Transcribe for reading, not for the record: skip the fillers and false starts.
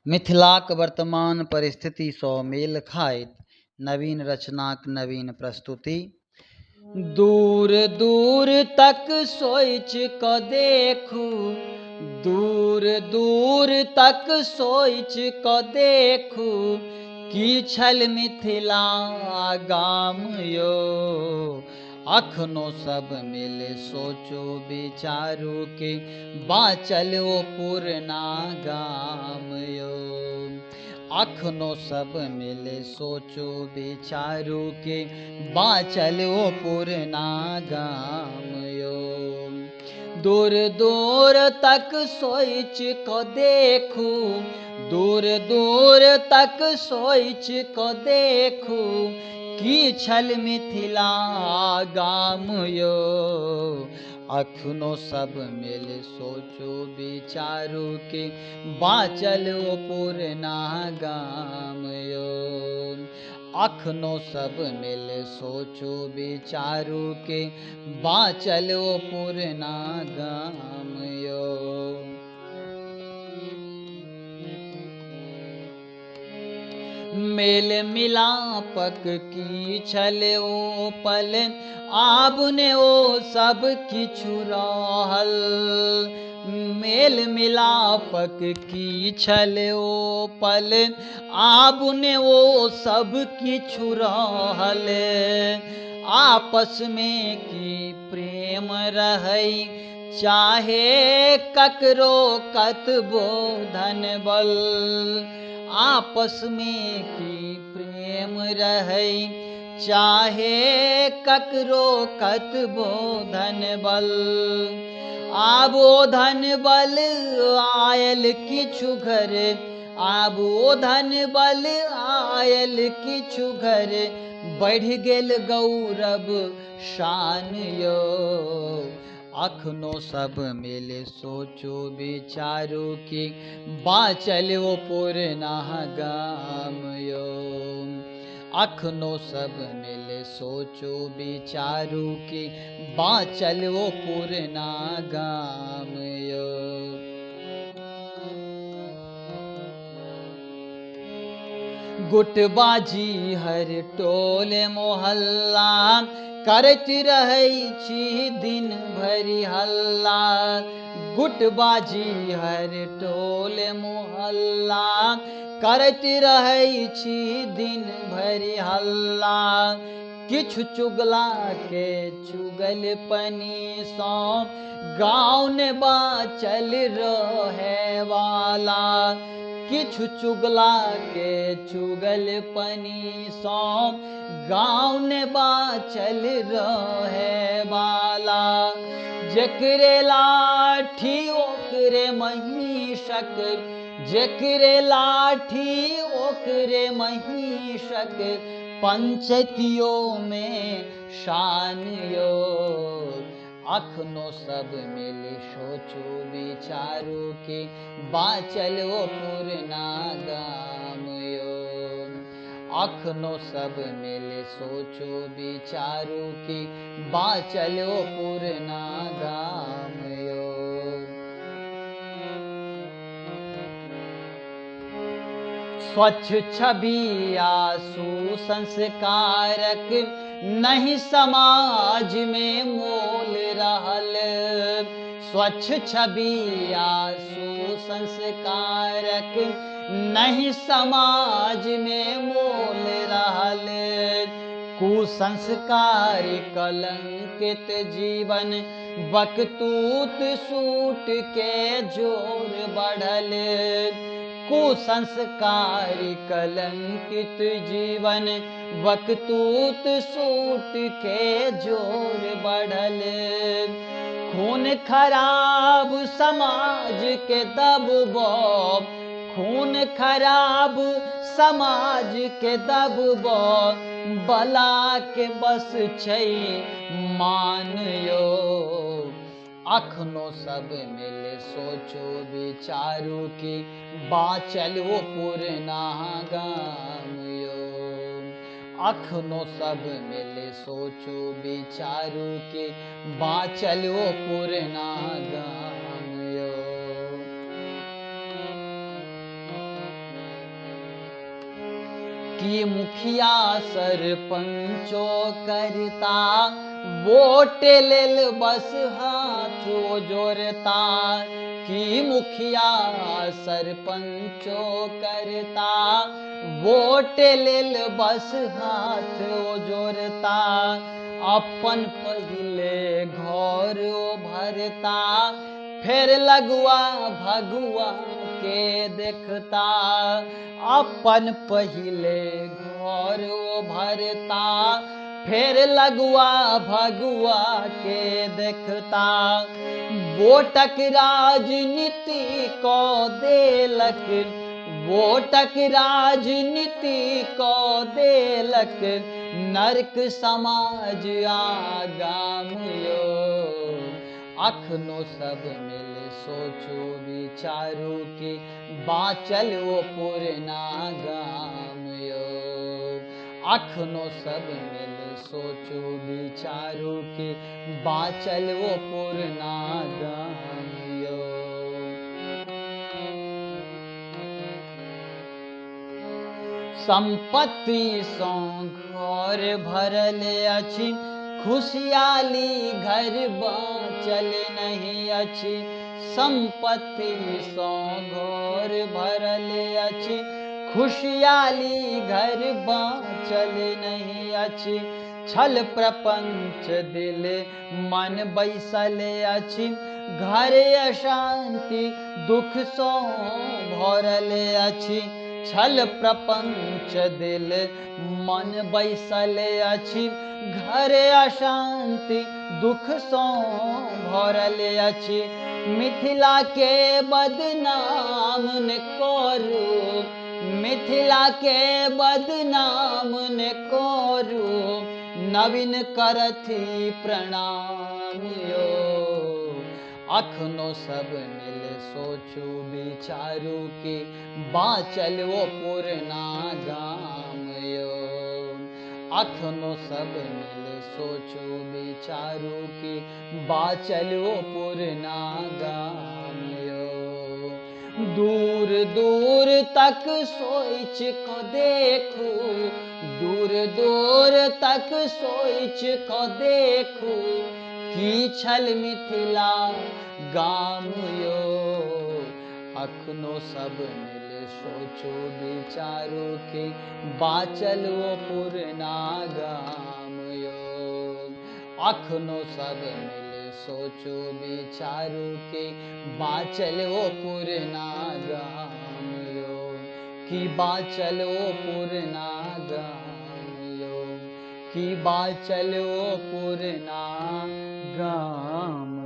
मिथिलाक वर्तमान परिस्थिति सँ मेल खाइत नवीन रचनाक नवीन प्रस्तुति। दूर दूर तक सोच क देखू, दूर दूर तक सोच क देखू, की छल मिथिला गाम यौ। अखनो सब मिल सोचो विचारू के बाँचल ओ पुरना गाम यौ। अखनो सब मिल सोचो विचारू के बाँचल ओ पुरना गाम यौ। दूर दूर तक सोच क देखू, दूर दूर तक सोच क देखू, की छल मिथिला गाम यौ। अखनो सब मिल सोचो विचारू के बाँचल ओ पुरना गाम यौ। अखनो सब मिल सोचो विचारू के बाँचल ओ पुरना गाम यौ। मेल मिलापक की छल ओ पल, आब ने ओ सब किछु रहल। मेल मिलापक की छल ओ पल, आब ने ओ सब किछु रहल। आपस में की प्रेम रहै, चाहे ककरो कतबो धन बल। आपस में की प्रेम रहै, चाहे ककरो कतबो धन बल। आब ओ धन बल आयल किछु घर, आब ओ धन बल आयल किछु घर, बढ़ि गेल गौरव शान यौ। अखनो सब मिल सोचो विचारू के बाँचल ओ पुरना गाम यौ। अखनो सब मिल सोचो विचारू के बाँचल ओ पुरना गाम यौ। गुटबाजी हर टोल मोहल्ला, करैत रहै छी दिन भरि हल्ला। गुटबाजी हर टोल मोहल्ला, करैत रहै छी दिन भरि हल्ला। किछु चुगला के चुगलपनी सँ गाँव ने बाँचल रहे वाला। किछु चुगला के चुगलपनी सँ गाँव ने बाँचल रहे वाला। जेकरे लाठी ओकरे महिषक, जेकरे लाठी ओकरे महिषक, पंचायतियों में शान यौ। अखनो सब मिल सोचो विचारू के बाँचल ओ पुरना गाम यौ। अखनो सब मिल सोचो विचारू के बाँचल ओ पुरना गाम यौ। स्वच्छ छवि आ सुसंस्कारक नहीं समाज में मोल रहल। स्वच्छ छवि आ सुसंस्कारक नहीं समाज में मोल रहल। कुसंस्कारी कलंकित जीवन बकतूत सूट के जोर बढ़ल। कुसंस्कारी कलंकित जीवन बकतूत सूट के जोर बढ़ल। खून खराब समाज के दबबो, खून खराब समाज के दबबो, बला के बस छै मान यौ। अखनो सब मिल सोचो विचारू के बाँचल ओ पुरना गाम यौ। अखनो सब मिल सोचो विचारू के बाँचल ओ पुरना गाम यौ। कि मुखिया सरपंचो करता, वोट लेल बस हाथ जोड़ता। कि मुखिया सरपंचो करता, वोट लेल बस हाथ जोड़ता। अपन पहिले घर भरता, फिर लगुआ भगुआ के देखता। अपन पहिले घर भरता, फिर लगुआ भगुआ के देखता। वोटक राजनीति को देलक, वोटक राजनीति को देलक, नरक समाज आगाम यो। अखनो सब मिल सोचो विचारू कि बाँचल ओ पुरना गाम यो। अखनो सब मिल सोचो विचारू कि बाँचल ओ पुरना गाम यो। संपत्ति सँ घर भरल अछि, खुशहाली घर बाँचल नहीं अछि। संपत्ति सँ घर भरल अछि, खुशहाली घर बाँचल नहीं अछि। छल प्रपंच दिल मन बैसल अछि, घर अशांति दुख सँ भरल अछि। छल प्रपंच दिल मन बैसल अछि, घर अशांति दुख सँ भरल अछि। मिथिला के बदनाम न करू, मिथिला के बदनाम न करू, नवीन करथि प्रणाम यो। अखनो सब मिल सोचू विचारू कि बाँचल ओ पुरना गाम यो। अखनो सब मिल सोचू विचारू कि बाँचल ओ पुरना गाम यो। दूर दूर तक सोच को देखू, दूर दूर तक सोच को देखू, की छल मिथिला गाम यो। अखनो सब मिल सोचो विचारू कि बाँचल ओ पुरना गाम यो। अखनो सब मिल सोचो विचारू कि बाँचल ओ पुरना गाम यो। कि बाँचल ओ पुरना गाम यो। कि बाँचल ओ पुरना गाम